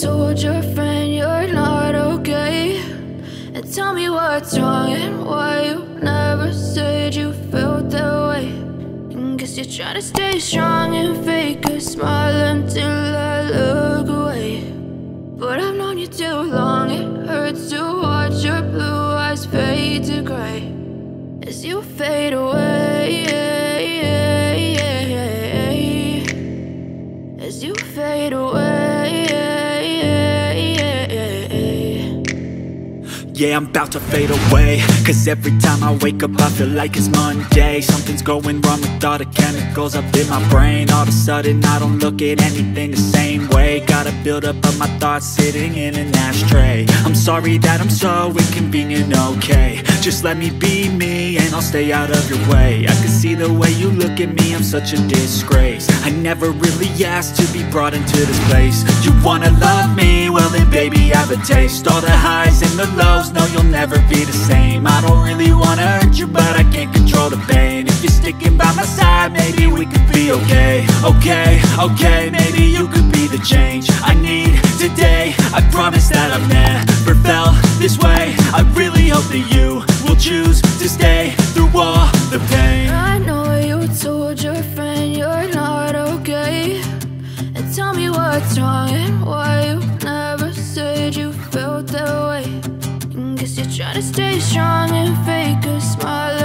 told your friend you're not okay, and tell me what's wrong and why you never said you felt that way. And guess you're trying to stay strong and fake a smile until I look away. But I've known you too long, it hurts to watch your blue eyes fade to gray as you fade away, as you fade away. Yeah, I'm about to fade away, cause every time I wake up I feel like it's Monday. Something's going wrong with all the chemicals up in my brain. All of a sudden I don't look at anything the same way. Got a buildup of my thoughts sitting in an ashtray. I'm sorry that I'm so inconvenient, okay. Just let me be me and I'll stay out of your way. I can see the way you look at me, I'm such a disgrace. I never really asked to be brought into this place. You wanna love me? Well then baby have a taste. All the highs and the lows, no, you'll never be the same. I don't really wanna hurt you, but I can't control the pain. If you're sticking by my side, maybe we could be okay. Okay, maybe you could be the change I need today. I promise that I've never felt this way. I really hope that you will choose to stay through all the pain. I know you told your friend you're not okay, and tell me what's wrong and why you never said you felt that way. Guess you're trying to stay strong and fake a smile